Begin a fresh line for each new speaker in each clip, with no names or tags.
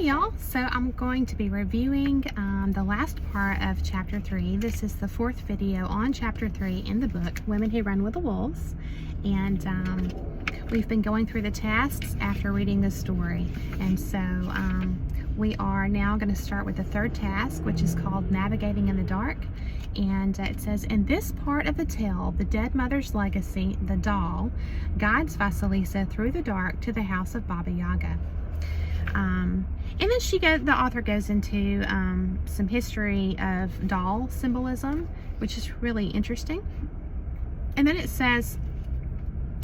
y'all. So I'm going to be reviewing the last part of chapter 3. This is the fourth video on chapter 3 in the book, Women Who Run with the Wolves. And we've been going through the tasks after reading the story. And so we are now going to start with the third task, which is called Navigating in the Dark. And it says, in this part of the tale, the dead mother's legacy, the doll, guides Vasilisa through the dark to the house of Baba Yaga. And then the author goes into some history of doll symbolism, which is really interesting. And then it says,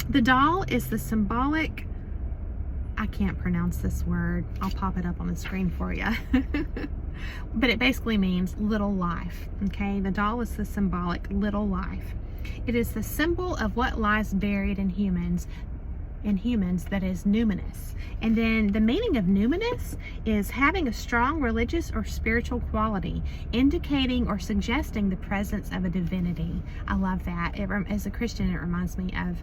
the doll is the symbolic, I can't pronounce this word, I'll pop it up on the screen for you. But it basically means little life, okay? The doll is the symbolic little life. It is the symbol of what lies buried in humans that is numinous. And then the meaning of numinous is having a strong religious or spiritual quality, indicating or suggesting the presence of a divinity. I love that. As a Christian, it reminds me of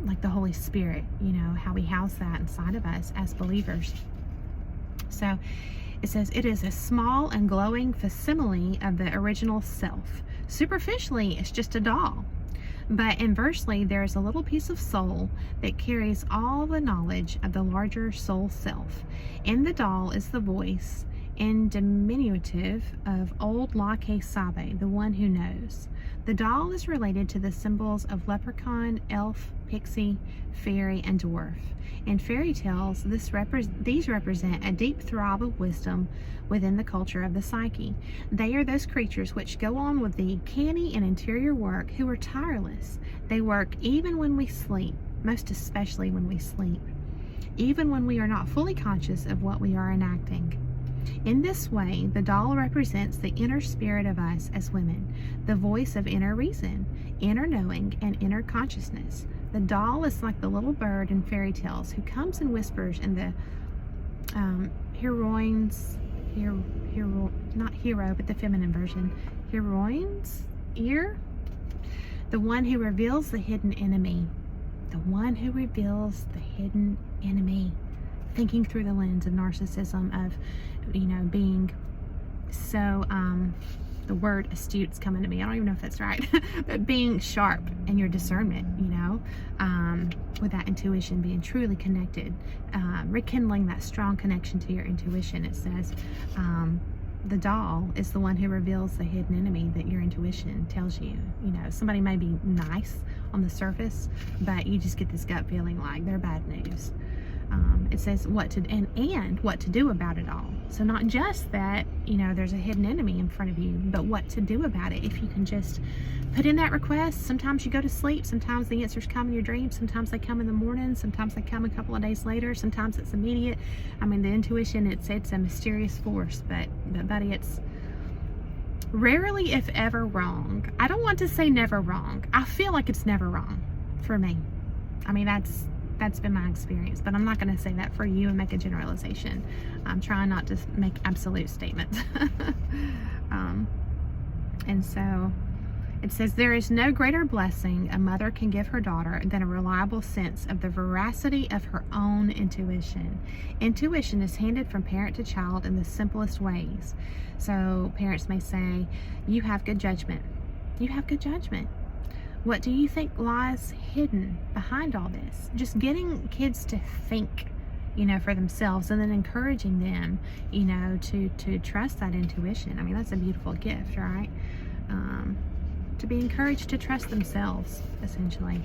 like the Holy Spirit, you know, how we house that inside of us as believers. So it says, it is a small and glowing facsimile of the original self. Superficially, it's just a doll. But inversely, there is a little piece of soul that carries all the knowledge of the larger soul self. In the doll is the voice, in diminutive, of old Lake Sabe, the one who knows. The doll is related to the symbols of leprechaun, elf, pixie, fairy, and dwarf. In fairy tales, these represent a deep throb of wisdom within the culture of the psyche. They are those creatures which go on with the canny and interior work, who are tireless. They work even when we sleep, most especially when we sleep, even when we are not fully conscious of what we are enacting. In this way, the doll represents the inner spirit of us as women, the voice of inner reason, inner knowing, and inner consciousness. The doll is like the little bird in fairy tales who comes and whispers in the not hero, but the feminine version, heroine's ear. The one who reveals the hidden enemy. The one who reveals the hidden enemy. Thinking through the lens of narcissism, of, you know, being so, the word astute's coming to me. I don't even know if that's right. But being sharp in your discernment, you know, with that intuition, being truly connected, rekindling that strong connection to your intuition. It says, the doll is the one who reveals the hidden enemy that your intuition tells you. You know, somebody may be nice on the surface, but you just get this gut feeling like they're bad news. It says what to do about it all. So not just that, you know, there's a hidden enemy in front of you, but what to do about it. If you can just put in that request. Sometimes you go to sleep, sometimes the answers come in your dreams, sometimes they come in the morning, sometimes they come a couple of days later, sometimes it's immediate. I mean, the intuition, it's a mysterious force, but buddy, it's rarely, if ever, wrong. I don't want to say never wrong. I feel like it's never wrong for me. I mean, that's been my experience, but I'm not going to say that for you and make a generalization. I'm trying not to make absolute statements. And so it says, there is no greater blessing a mother can give her daughter than a reliable sense of the veracity of her own intuition. Intuition is handed from parent to child in the simplest ways. So parents may say, you have good judgment. You have good judgment. What do you think lies hidden behind all this? Just getting kids to think, you know, for themselves, and then encouraging them, you know, to trust that intuition. I mean, that's a beautiful gift, right? To be encouraged to trust themselves, essentially.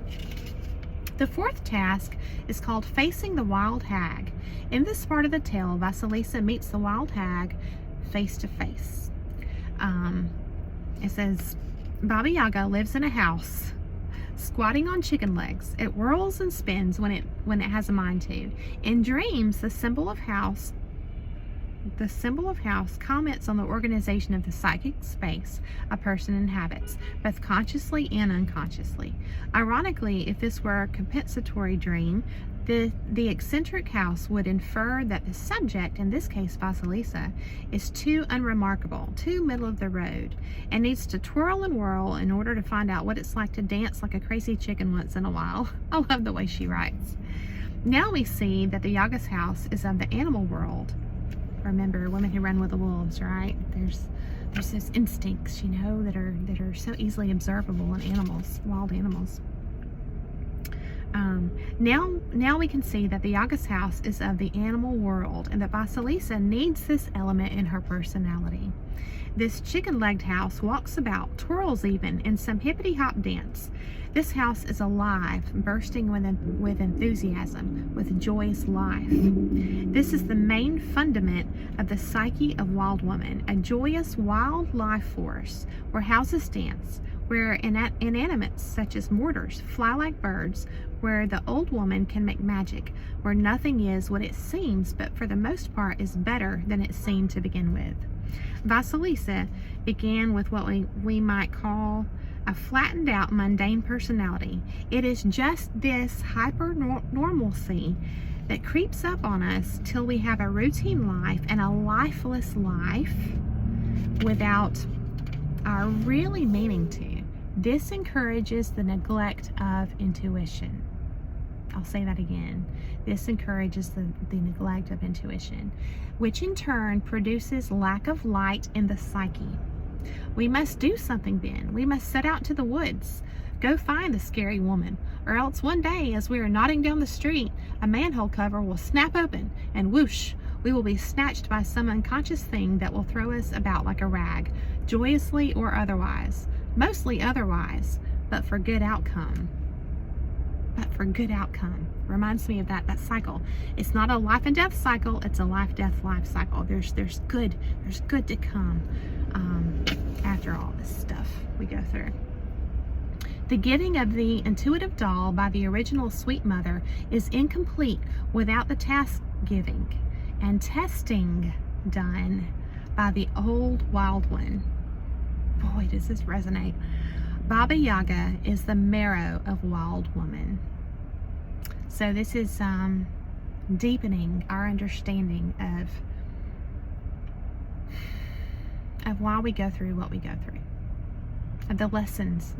The fourth task is called Facing the Wild Hag. In this part of the tale, Vasilisa meets the wild hag face to face. It says, Baba Yaga lives in a house, squatting on chicken legs. It whirls and spins when it has a mind to. In dreams, the symbol of house comments on the organization of the psychic space a person inhabits, both consciously and unconsciously. Ironically, if this were a compensatory dream, the eccentric house would infer that the subject, in this case Vasilisa, is too unremarkable, too middle of the road, and needs to twirl and whirl in order to find out what it's like to dance like a crazy chicken once in a while. I love the way she writes. Now we see that the Yaga's house is of the animal world. Remember, women who run with the wolves, right? There's those instincts, you know, that are so easily observable in animals, wild animals. Now we can see that the Yaga's house is of the animal world, and that Vasilisa needs this element in her personality. This chicken-legged house walks about, twirls even, in some hippity-hop dance. This house is alive, bursting with enthusiasm, with joyous life. This is the main fundament of the psyche of wild woman, a joyous wild life force, where houses dance, where inanimates such as mortars fly like birds, where the old woman can make magic, where nothing is what it seems, but for the most part is better than it seemed to begin with. Vasilisa began with what we might call a flattened out mundane personality. It is just this hyper-normalcy that creeps up on us till we have a routine life and a lifeless life without our really meaning to. This encourages the neglect of intuition. I'll say that again. This encourages the neglect of intuition, which in turn produces lack of light in the psyche. We must do something then. We must set out to the woods, go find the scary woman, or else one day as we are nodding down the street, a manhole cover will snap open and whoosh, we will be snatched by some unconscious thing that will throw us about like a rag, joyously or otherwise. Mostly otherwise, but for good outcome. Reminds me of that cycle. It's not a life and death cycle, it's a life, death, life cycle. There's good to come after all this stuff we go through. The giving of the intuitive doll by the original sweet mother is incomplete without the task giving and testing done by the old wild one. Boy, does this resonate. Baba Yaga is the marrow of wild woman. So this is deepening our understanding of why we go through what we go through, of the lessons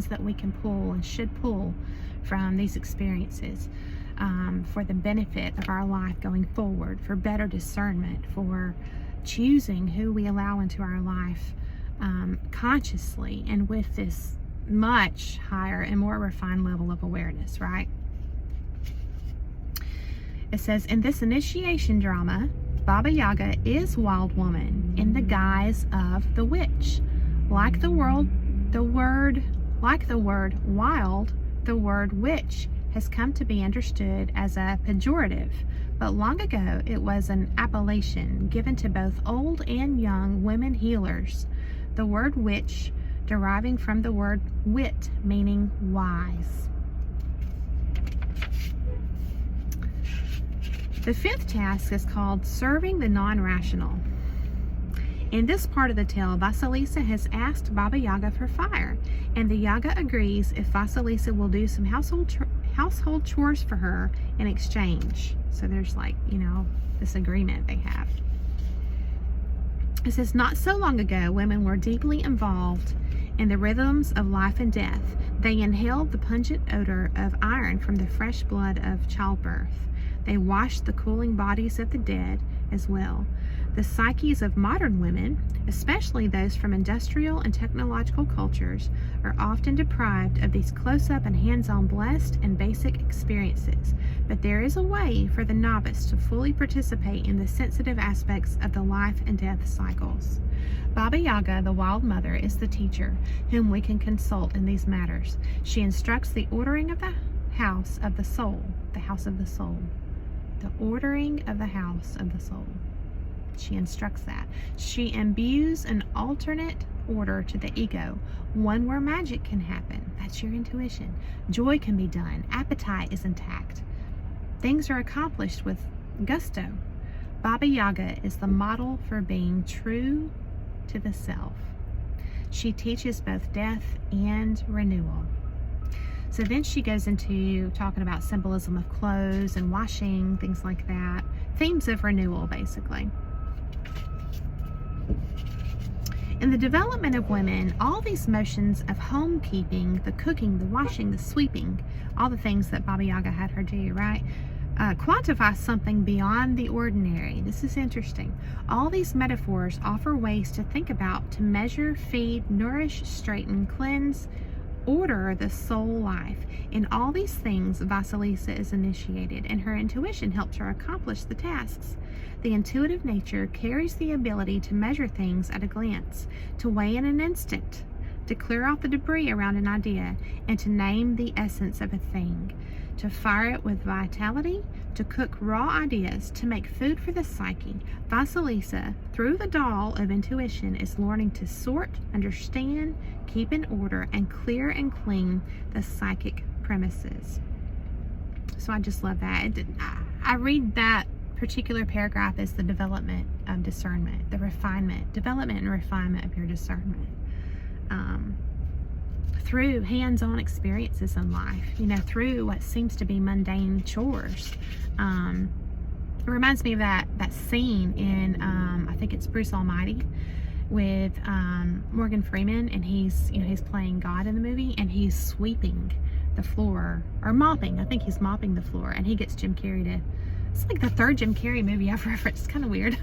that we can pull and should pull from these experiences for the benefit of our life going forward, for better discernment, for choosing who we allow into our life consciously and with this much higher and more refined level of awareness, right? It says, in this initiation drama, Baba Yaga is wild woman in the guise of the witch. Like the word wild, the word witch has come to be understood as a pejorative, but long ago it was an appellation given to both old and young women healers. The word witch deriving from the word wit, meaning wise. The fifth task is called serving the non-rational. In this part of the tale, Vasilisa has asked Baba Yaga for fire, and the Yaga agrees if Vasilisa will do some household chores for her in exchange. So there's this agreement they have. It says, not so long ago, women were deeply involved in the rhythms of life and death. They inhaled the pungent odor of iron from the fresh blood of childbirth. They washed the cooling bodies of the dead as well. The psyches of modern women, especially those from industrial and technological cultures, are often deprived of these close-up and hands-on blessed and basic experiences. But there is a way for the novice to fully participate in the sensitive aspects of the life and death cycles. Baba Yaga, the wild mother, is the teacher whom we can consult in these matters. She instructs the ordering of the house of the soul, the house of the soul. The ordering of the house of the soul. She instructs that. She imbues an alternate order to the ego, one where magic can happen. That's your intuition. Joy can be done. Appetite is intact. Things are accomplished with gusto. Baba Yaga is the model for being true to the self. She teaches both death and renewal. So then she goes into talking about symbolism of clothes and washing, things like that. Themes of renewal, basically. In the development of women, all these motions of homekeeping, the cooking, the washing, the sweeping, all the things that Baba Yaga had her do, right? quantify something beyond the ordinary. This is interesting. All these metaphors offer ways to think about, to measure, feed, nourish, straighten, cleanse, order the soul life. In all these things, Vasilisa is initiated, and her intuition helps her accomplish the tasks. The intuitive nature carries the ability to measure things at a glance, to weigh in an instant, to clear out the debris around an idea, and to name the essence of a thing, to fire it with vitality, to cook raw ideas, to make food for the psyche. Vasilisa, through the doll of intuition, is learning to sort, understand, keep in order, and clear and clean the psychic premises. So I just love that. I read that particular paragraph as the development of discernment, the refinement, development and refinement of your discernment. Through hands-on experiences in life, through what seems to be mundane chores. It reminds me of that scene in, I think it's Bruce Almighty, with Morgan Freeman, and he's playing God in the movie, and he's sweeping the floor, or mopping. I think he's mopping the floor, and he gets Jim Carrey to. It's like the third Jim Carrey movie I've referenced. It's kind of weird.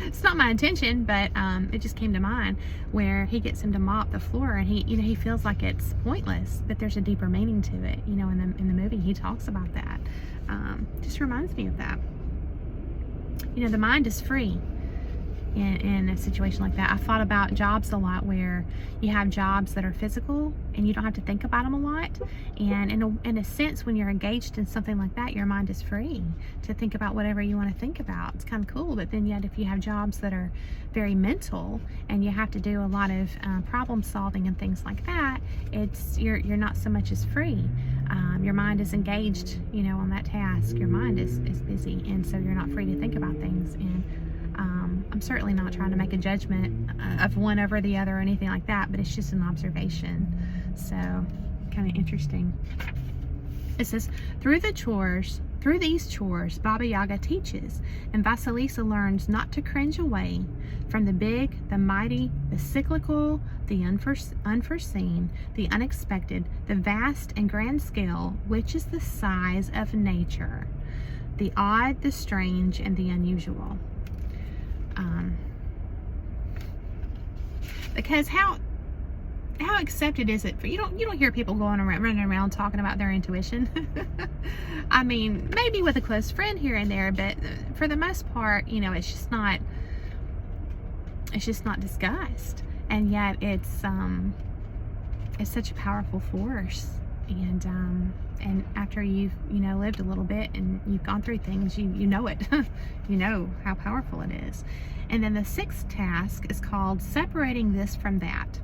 It's not my intention, but it just came to mind, where he gets him to mop the floor, and he feels like it's pointless, but there's a deeper meaning to it. In the movie he talks about that. Just reminds me of that. The mind is free in a situation like that. I thought about jobs a lot, where you have jobs that are physical and you don't have to think about them a lot, and in a sense, when you're engaged in something like that, your mind is free to think about whatever you want to think about. It's kind of cool. But then yet, if you have jobs that are very mental and you have to do a lot of problem solving and things like that, you're not so much as free. Your mind is engaged on that task. Your mind is busy, and so you're not free to think about things. And I'm certainly not trying to make a judgment of one over the other or anything like that, but it's just an observation. So, kind of interesting. It says, through these chores, Baba Yaga teaches, and Vasilisa learns not to cringe away from the big, the mighty, the cyclical, the unforeseen, the unexpected, the vast and grand scale, which is the size of nature, the odd, the strange, and the unusual. Because how accepted is it for you don't hear people running around talking about their intuition. I mean, maybe with a close friend here and there, but for the most part, it's just not discussed, and yet it's such a powerful force. And after you've lived a little bit and you've gone through things, you know it. You know how powerful it is. And then the sixth task is called separating this from that.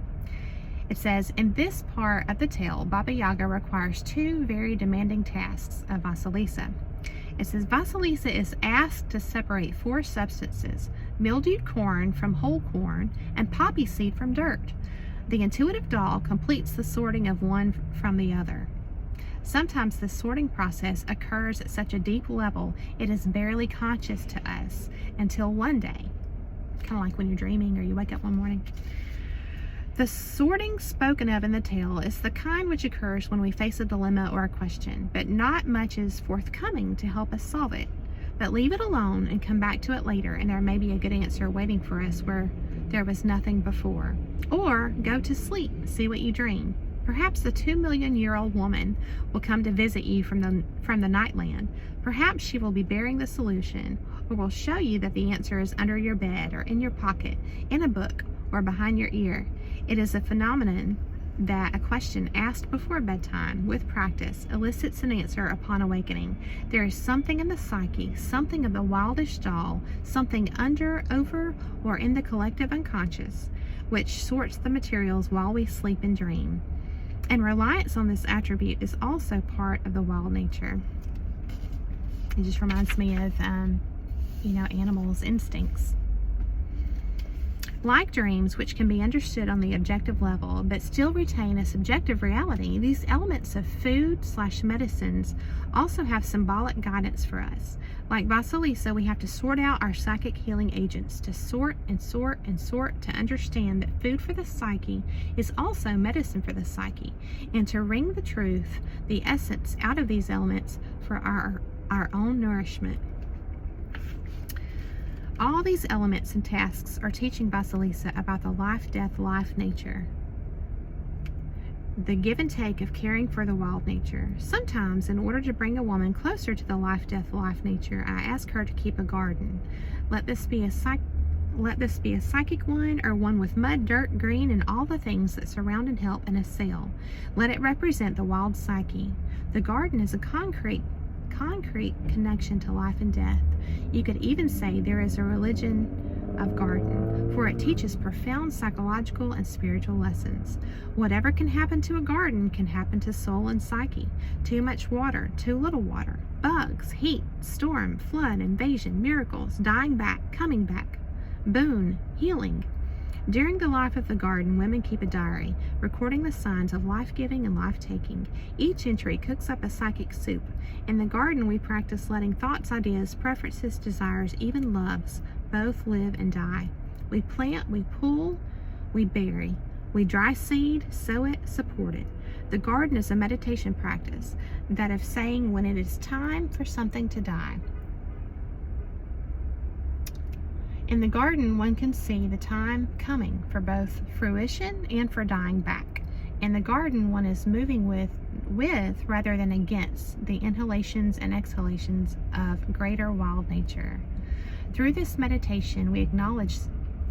It says, in this part of the tale, Baba Yaga requires two very demanding tasks of Vasilisa. It says, Vasilisa is asked to separate 4 substances: mildewed corn from whole corn, and poppy seed from dirt. The intuitive doll completes the sorting of one from the other. Sometimes the sorting process occurs at such a deep level it is barely conscious to us until one day, kind of like when you're dreaming or you wake up one morning. The sorting spoken of in the tale is the kind which occurs when we face a dilemma or a question, but not much is forthcoming to help us solve it. But leave it alone and come back to it later, and there may be a good answer waiting for us where there was nothing before. Or go to sleep, see what you dream. Perhaps the 2-million-year-old woman will come to visit you from the nightland. Perhaps she will be bearing the solution, or will show you that the answer is under your bed, or in your pocket, in a book, or behind your ear. It is a phenomenon that a question asked before bedtime, with practice, elicits an answer upon awakening. There is something in the psyche, something of the wildish doll, something under, over, or in the collective unconscious, which sorts the materials while we sleep and dream. And reliance on this attribute is also part of the wild nature. It just reminds me of, animals' instincts. Like dreams, which can be understood on the objective level, but still retain a subjective reality, these elements of food/medicines also have symbolic guidance for us. Like Vasilisa, we have to sort out our psychic healing agents, to sort and sort and sort, to understand that food for the psyche is also medicine for the psyche, and to wring the truth, the essence, out of these elements for our our own nourishment. All these elements and tasks are teaching Vasilisa about the life, death, life nature. The give and take of caring for the wild nature. Sometimes, in order to bring a woman closer to the life, death, life nature, I ask her to keep a garden. Let this be a psychic one, or one with mud, dirt, green, and all the things that surround and help and assail. Let it represent the wild psyche. The garden is a concrete connection to life and death. You could even say there is a religion of garden, for it teaches profound psychological and spiritual lessons. Whatever can happen to a garden can happen to soul and psyche. Too much water, too little water, bugs, heat, storm, flood, invasion, miracles, dying back, coming back, boon, healing. During the life of the garden, women keep a diary, recording the signs of life-giving and life-taking. Each entry cooks up a psychic soup. In the garden, we practice letting thoughts, ideas, preferences, desires, even loves, both live and die. We plant, we pull, we bury. We dry seed, sow it, support it. The garden is a meditation practice, that of saying when it is time for something to die. In the garden, one can see the time coming for both fruition and for dying back. In the garden, one is moving with rather than against the inhalations and exhalations of greater wild nature. Through this meditation, we acknowledge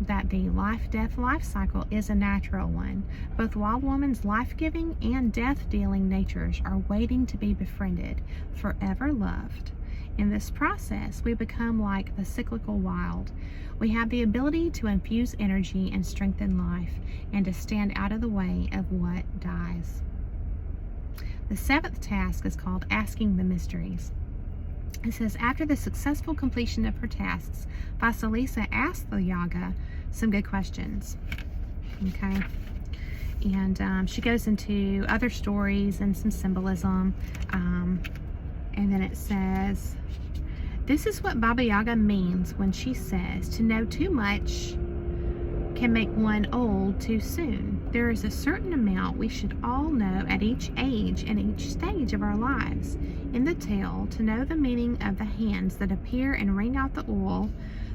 that the life-death-life cycle is a natural one. Both wild woman's life-giving and death-dealing natures are waiting to be befriended, forever loved. In this process, we become like the cyclical wild. We have the ability to infuse energy and strengthen life, and to stand out of the way of what dies. The seventh task is called Asking the Mysteries. It says, after the successful completion of her tasks, Vasilisa asked the Yaga some good questions. Okay. And she goes into other stories and some symbolism. And then it says, this is what Baba Yaga means when she says, to know too much can make one old too soon. There is a certain amount we should all know at each age and each stage of our lives. In the tale, to know the meaning of the hands that appear and wring out the oil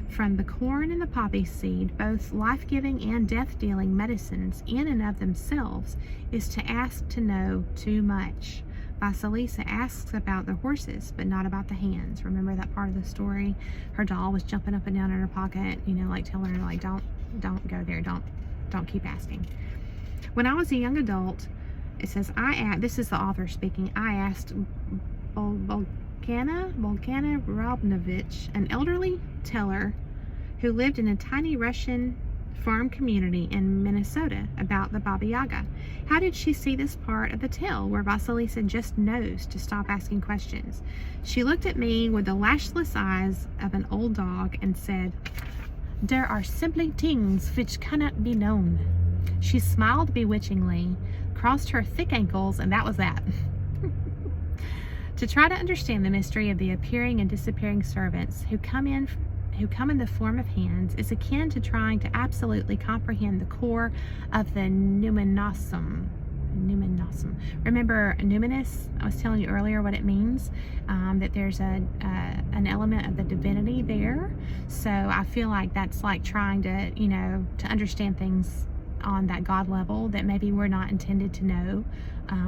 from the corn and the poppy seed, both life-giving and death-dealing medicines in and of themselves, is to ask to know too much. Vasilisa asks about the horses, but not about the hands. Remember that part of the story? Her doll was jumping up and down in her pocket, you know, like telling her, like, don't go there, don't keep asking. When I was a young adult, it says, this is the author speaking, I asked Volkana Robnovich, an elderly teller who lived in a tiny Russian farm community in Minnesota, about the Baba Yaga. How did she see this part of the tale where Vasilisa just knows to stop asking questions? She looked at me with the lashless eyes of an old dog and said, "There are simply things which cannot be known." She smiled bewitchingly, crossed her thick ankles, and that was that. To try to understand the mystery of the appearing and disappearing servants who come in the form of hands is akin to trying to absolutely comprehend the core of the numinosum. Remember numinous? I was telling you earlier what it means, that there's an element of the divinity there. So I feel like that's like trying to, to understand things on that God level that maybe we're not intended to know,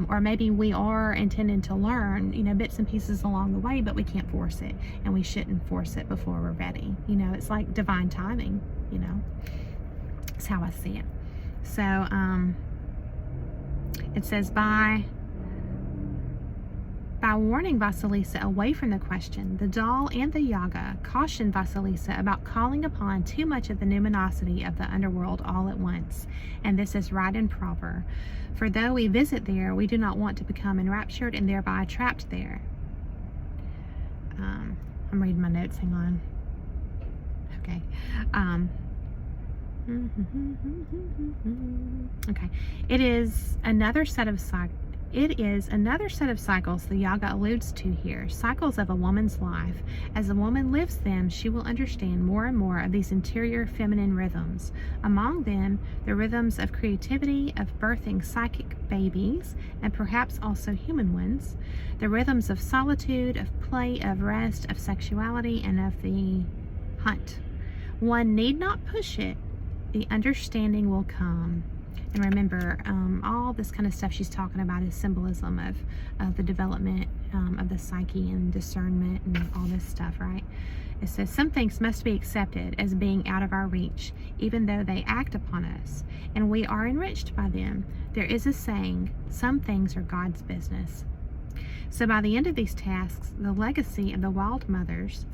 or maybe we are intended to learn, bits and pieces along the way, but we can't force it, and we shouldn't force it before we're ready. It's like divine timing, That's how I see it. So it says, by warning Vasilisa away from the question, the doll and the Yaga cautioned Vasilisa about calling upon too much of the numinosity of the underworld all at once. And this is right and proper. For though we visit there, we do not want to become enraptured and thereby trapped there. I'm reading my notes, hang on. Okay. Okay. It is another set of It is another set of cycles the Yaga alludes to here, cycles of a woman's life. As a woman lives them, she will understand more and more of these interior feminine rhythms. Among them, the rhythms of creativity, of birthing psychic babies, and perhaps also human ones, the rhythms of solitude, of play, of rest, of sexuality, and of the hunt. One need not push it. The understanding will come. And remember, all this kind of stuff she's talking about is symbolism of the development of the psyche and discernment and all this stuff, right? It says, some things must be accepted as being out of our reach, even though they act upon us, and we are enriched by them. There is a saying, some things are God's business. So by the end of these tasks, the legacy of the wild mothers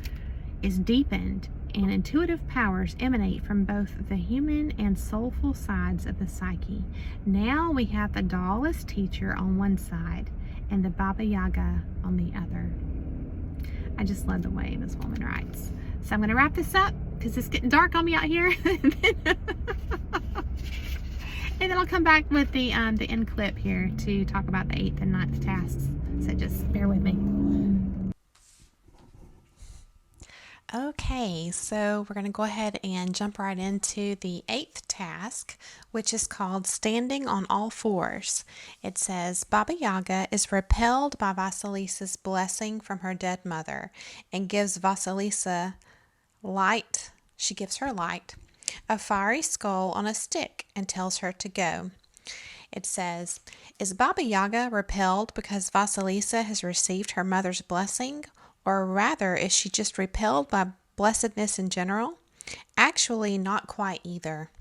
is deepened, and intuitive powers emanate from both the human and soulful sides of the psyche. Now we have the doll as teacher on one side and the Baba Yaga on the other. I just love the way this woman writes. So I'm going to wrap this up because it's getting dark on me out here. And then I'll come back with the end clip here to talk about the 8th and 9th tasks. So just bear with me. Okay, so we're going to go ahead and jump right into the 8th task, which is called Standing on All Fours. It says, Baba Yaga is repelled by Vasilisa's blessing from her dead mother and gives Vasilisa light. She gives her light, a fiery skull on a stick, and tells her to go. It says, is Baba Yaga repelled because Vasilisa has received her mother's blessing? Or rather, is she just repelled by blessedness in general? Actually, not quite either.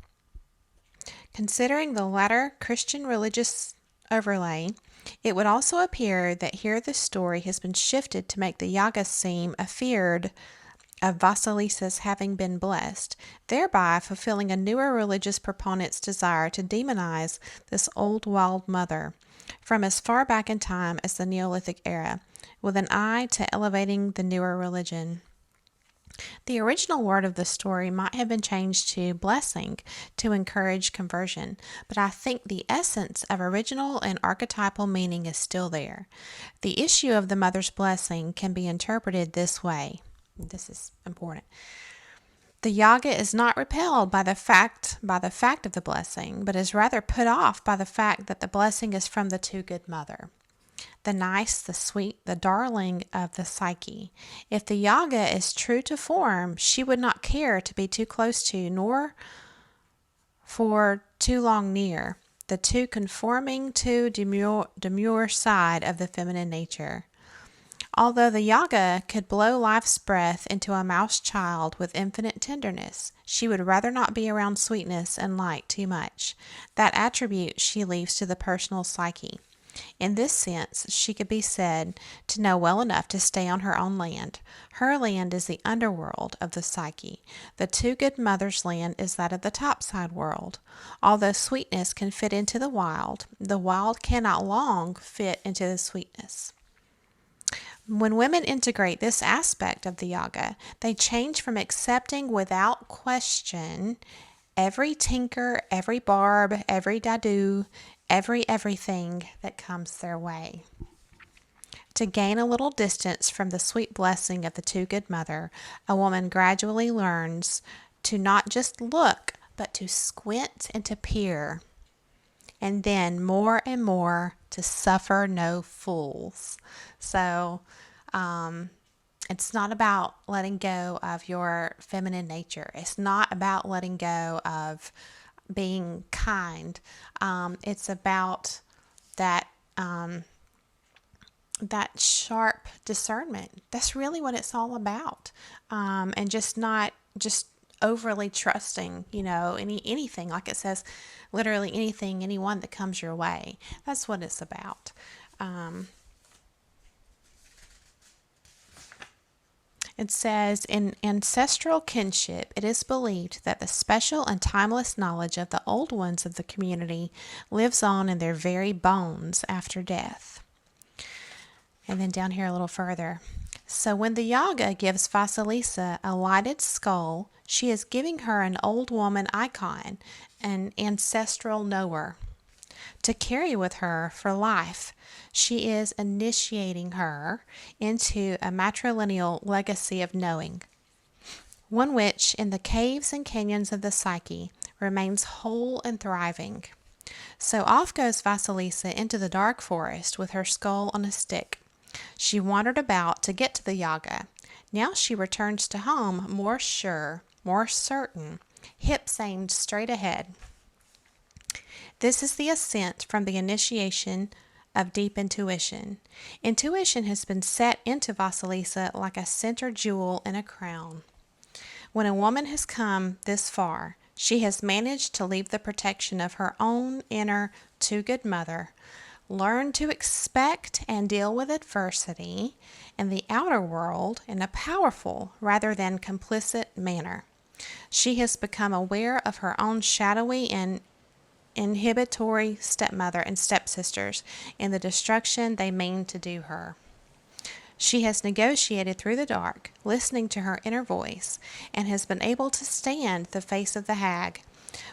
Considering the latter Christian religious overlay, it would also appear that here the story has been shifted to make the Yaga seem afeard of Vasilisa's having been blessed, thereby fulfilling a newer religious proponent's desire to demonize this old wild mother from as far back in time as the Neolithic era, with an eye to elevating the newer religion. The original word of the story might have been changed to blessing to encourage conversion, but I think the essence of original and archetypal meaning is still there. The issue of the mother's blessing can be interpreted this way. This is important. The Yaga is not repelled by the fact of the blessing, but is rather put off by the fact that the blessing is from the too-good mother, the nice, the sweet, the darling of the psyche. If the Yaga is true to form, she would not care to be too close to, nor for too long near, the too conforming to demure side of the feminine nature. Although the Yaga could blow life's breath into a mouse child with infinite tenderness, she would rather not be around sweetness and light too much. That attribute she leaves to the personal psyche. In this sense, she could be said to know well enough to stay on her own land. Her land is the underworld of the psyche. The too-good mother's land is that of the topside world. Although sweetness can fit into the wild cannot long fit into the sweetness. When women integrate this aspect of the Yaga, they change from accepting without question every tinker, every barb, every dadu, everything that comes their way. To gain a little distance from the sweet blessing of the too-good mother, a woman gradually learns to not just look, but to squint and to peer. And then more and more to suffer no fools. So it's not about letting go of your feminine nature. It's not about letting go of being kind. It's about that sharp discernment. That's really what it's all about. And just not just overly trusting, anything, like it says, literally anything, anyone that comes your way. That's what it's about. It says, in ancestral kinship, it is believed that the special and timeless knowledge of the old ones of the community lives on in their very bones after death. And then down here a little further. So when the Yaga gives Vasilisa a lighted skull, she is giving her an old woman icon, an ancestral knower. to carry with her for life. She is initiating her into a matrilineal legacy of knowing, one which, in the caves and canyons of the psyche, remains whole and thriving. So off goes Vasilisa into the dark forest with her skull on a stick. She wandered about to get to the Yaga. Now she returns to home more sure, more certain, hips aimed straight ahead. This is the ascent from the initiation of deep intuition. Intuition has been set into Vasilisa like a center jewel in a crown. When a woman has come this far, she has managed to leave the protection of her own inner too-good mother, learn to expect and deal with adversity in the outer world in a powerful rather than complicit manner. She has become aware of her own shadowy and inhibitory stepmother and stepsisters and the destruction they mean to do her. She has negotiated through the dark, listening to her inner voice, and has been able to stand the face of the hag,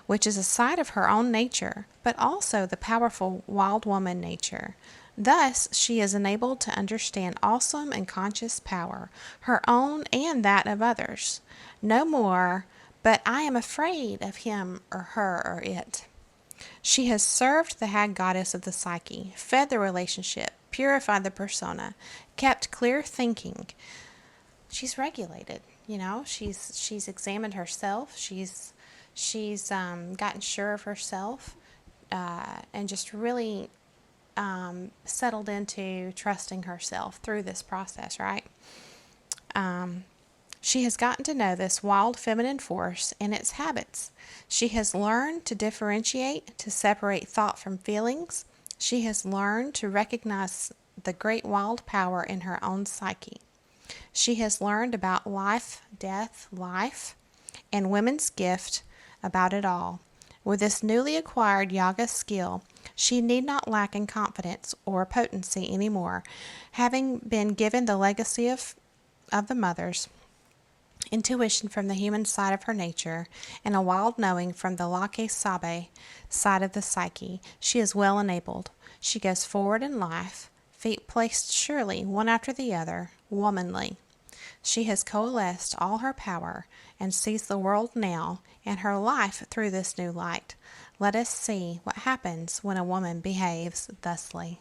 which is a side of her own nature, but also the powerful wild woman nature. Thus, she is enabled to understand awesome and conscious power, her own and that of others. No more, but I am afraid of him or her or it. She has served the hag goddess of the psyche, fed the relationship, purified the persona, kept clear thinking. She's regulated, she's examined herself, she's gotten sure of herself, and just really settled into trusting herself through this process, right? She has gotten to know this wild feminine force and its habits. She has learned to differentiate, to separate thought from feelings. She has learned to recognize the great wild power in her own psyche. She has learned about life, death, life, and women's gift about it all. With this newly acquired Yaga skill, she need not lack in confidence or potency anymore, having been given the legacy of the mothers, intuition from the human side of her nature, and a wild knowing from the Lake Sabe side of the psyche. She is well enabled. She goes forward in life, feet placed surely one after the other, womanly. She has coalesced all her power and sees the world now and her life through this new light. Let us see what happens when a woman behaves thusly.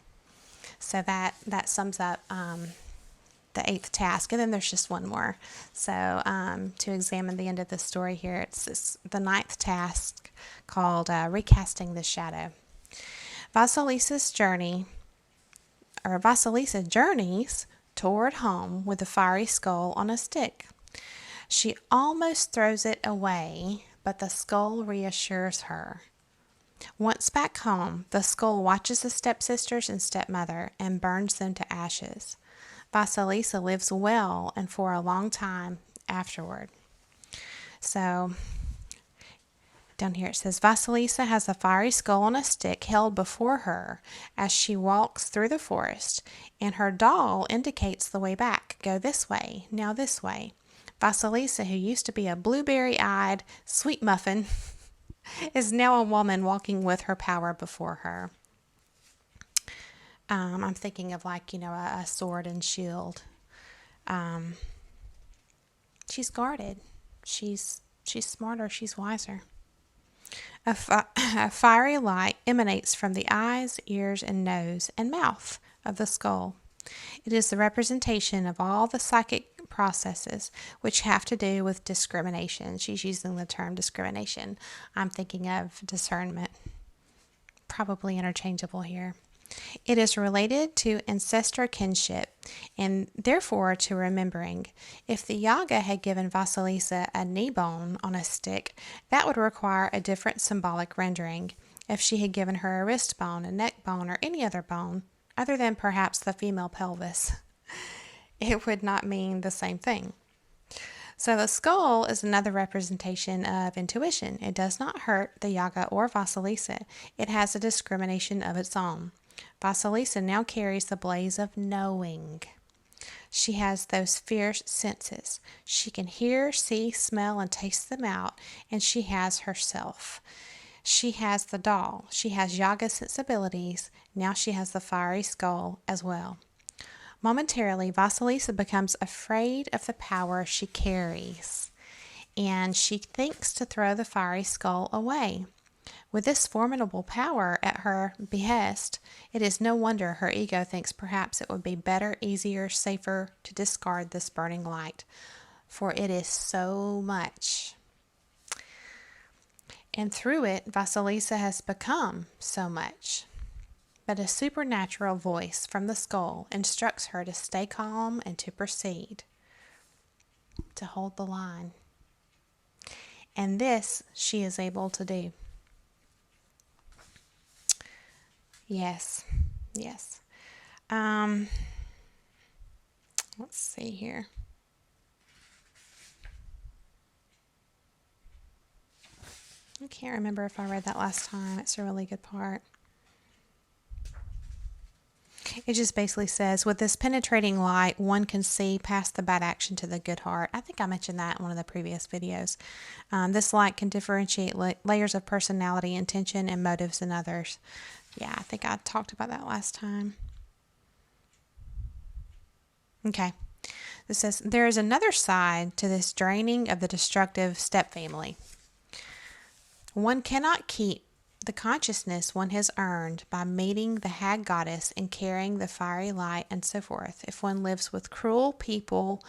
So that sums up the 8th task, and then there's just one more. So to examine the end of the story here, it's the 9th task called Recasting the Shadow. Vasilisa journeys toward home with the fiery skull on a stick. She almost throws it away, but the skull reassures her. Once back home, the skull watches the stepsisters and stepmother and burns them to ashes. Vasilisa lives well and for a long time afterward. So down here it says, Vasilisa has a fiery skull on a stick held before her as she walks through the forest, and her doll indicates the way back. Go this way, now this way. Vasilisa, who used to be a blueberry-eyed sweet muffin, is now a woman walking with her power before her. I'm thinking of a sword and shield. She's guarded. She's smarter. She's wiser. A fiery light emanates from the eyes, ears, and nose and mouth of the skull. It is the representation of all the psychic processes which have to do with discrimination. She's using the term discrimination. I'm thinking of discernment. Probably interchangeable here. It is related to ancestor kinship and therefore to remembering. If the Yaga had given Vasilisa a knee bone on a stick, that would require a different symbolic rendering. If she had given her a wrist bone, a neck bone, or any other bone, other than perhaps the female pelvis, it would not mean the same thing. So the skull is another representation of intuition. It does not hurt the Yaga or Vasilisa. It has a discrimination of its own. Vasilisa now carries the blaze of knowing. She has those fierce senses. She can hear, see, smell, and taste them out, and she has herself. She has the doll. She has Yaga's sensibilities. Now she has the fiery skull as well. Momentarily, Vasilisa becomes afraid of the power she carries, and she thinks to throw the fiery skull away. With this formidable power at her behest, it is no wonder her ego thinks perhaps it would be better, easier, safer to discard this burning light, for it is so much. And through it, Vasilisa has become so much. But a supernatural voice from the skull instructs her to stay calm and to proceed, to hold the line. And this she is able to do. Yes. Let's see here. I can't remember if I read that last time. It's a really good part. It just basically says, with this penetrating light, one can see past the bad action to the good heart. I think I mentioned that in one of the previous videos. This light can differentiate layers of personality, intention, and motives in others. Yeah, I think I talked about that last time. Okay. This says, there is another side to this draining of the destructive stepfamily. One cannot keep the consciousness one has earned by meeting the hag goddess and carrying the fiery light and so forth if one lives with cruel people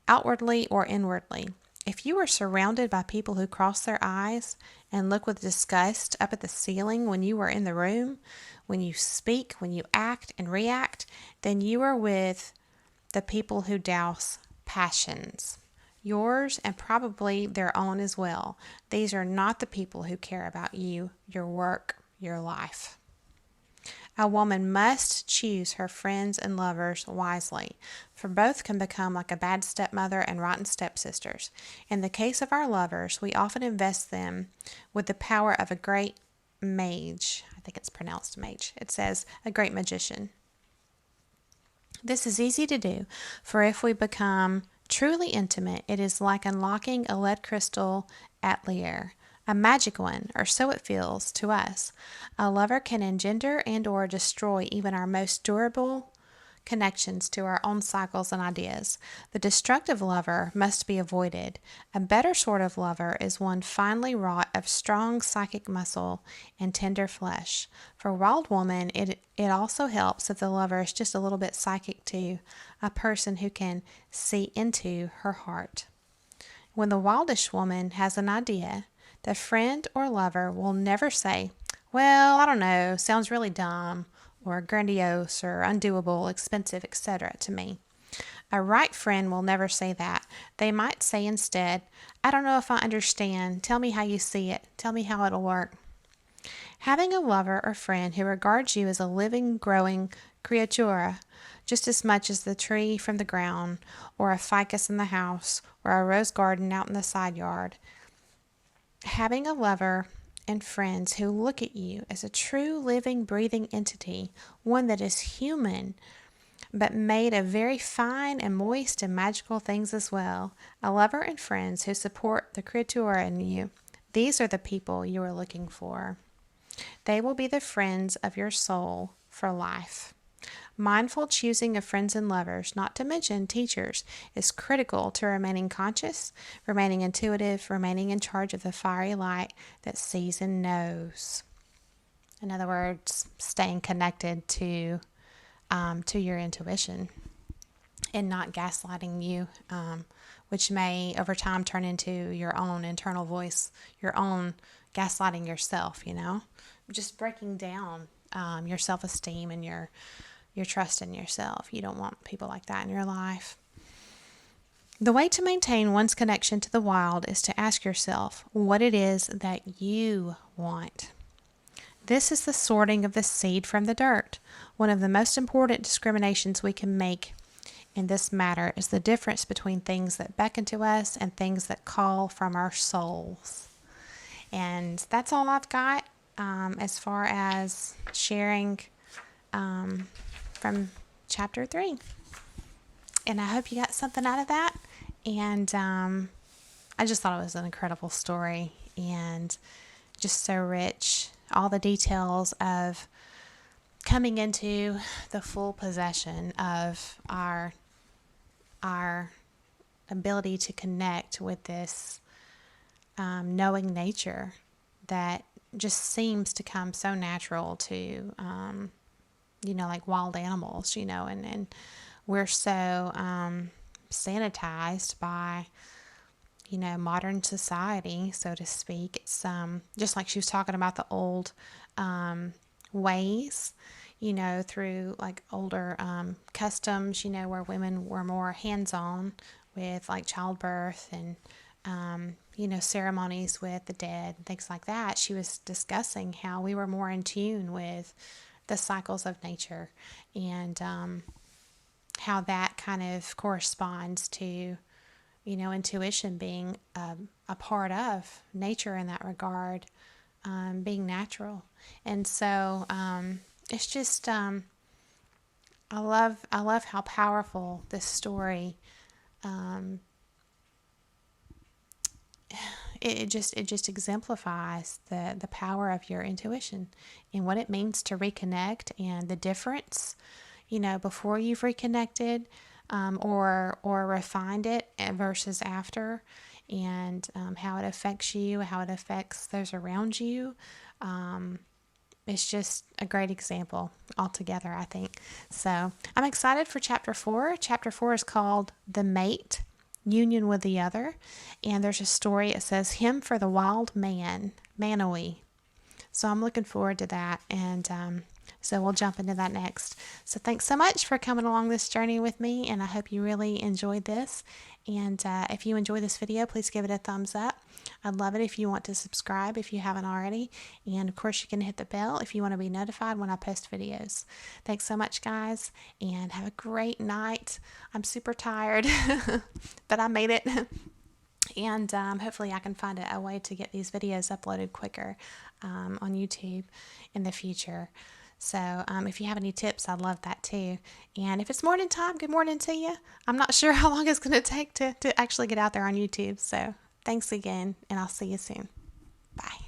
outwardly or inwardly. If you are surrounded by people who cross their eyes and look with disgust up at the ceiling when you are in the room, when you speak, when you act and react, then you are with the people who douse passions. Yours and probably their own as well. These are not the people who care about you, your work, your life. A woman must choose her friends and lovers wisely, for both can become like a bad stepmother and rotten stepsisters. In the case of our lovers, we often invest them with the power of a great mage. I think it's pronounced mage. It says a great magician. This is easy to do, for if we become truly intimate, it is like unlocking a lead crystal atelier, a magic one, or so it feels to us. A lover can engender and or destroy even our most durable connections to our own cycles and ideas. The destructive lover must be avoided. A better sort of lover is one finely wrought of strong psychic muscle and tender flesh. For a wild woman, it also helps if the lover is just a little bit psychic too, a person who can see into her heart. When the wildish woman has an idea, the friend or lover will never say, "Well, I don't know, sounds really dumb," or grandiose or undoable, expensive, etc. to me. A right friend will never say that. They might say instead, "I don't know if I understand. Tell me how you see it. Tell me how it'll work." Having a lover or friend who regards you as a living, growing creatura, just as much as the tree from the ground, or a ficus in the house, or a rose garden out in the side yard. Having a lover and friends who look at you as a true, living, breathing entity, one that is human, but made of very fine and moist and magical things as well. A lover and friends who support the creatura in you. These are the people you are looking for. They will be the friends of your soul for life. Mindful choosing of friends and lovers, not to mention teachers, is critical to remaining conscious, remaining intuitive, remaining in charge of the fiery light that sees and knows. In other words, staying connected to your intuition and not gaslighting you, which may over time turn into your own internal voice, your own gaslighting yourself, just breaking down your self-esteem and your trust in yourself. You don't want people like that in your life. The way to maintain one's connection to the wild is to ask yourself what it is that you want. This is the sorting of the seed from the dirt. One of the most important discriminations we can make in this matter is the difference between things that beckon to us and things that call from our souls. And that's all I've got as far as sharing from chapter 3. And I hope you got something out of that. And I just thought it was an incredible story. And just so rich. All the details of coming into the full possession of our ability to connect with this knowing nature that just seems to come so natural to, like wild animals, and we're so sanitized by, modern society, so to speak. It's just like she was talking about the old ways, through like older customs, where women were more hands-on with like childbirth and, ceremonies with the dead and things like that. She was discussing how we were more in tune with the cycles of nature and how that kind of corresponds to, intuition being a part of nature in that regard, being natural. And so it's just I love how powerful this story. It just exemplifies the power of your intuition and what it means to reconnect, and the difference, before you've reconnected, or refined it versus after, and how it affects you, how it affects those around you. It's just a great example altogether, I think. So I'm excited for chapter 4. Chapter 4 is called The Mate, Union with the Other. And there's a story, it says, Hymn for the Wild Man, Manawee. So I'm looking forward to that. And so we'll jump into that next. So thanks so much for coming along this journey with me. And I hope you really enjoyed this. And if you enjoy this video, please give it a thumbs up. I'd love it if you want to subscribe if you haven't already. And of course, you can hit the bell if you want to be notified when I post videos. Thanks so much, guys. And have a great night. I'm super tired, but I made it. And hopefully I can find a way to get these videos uploaded quicker on YouTube in the future. So if you have any tips, I'd love that too. And if it's morning time, good morning to you. I'm not sure how long it's going to take to actually get out there on YouTube. So thanks again, and I'll see you soon. Bye.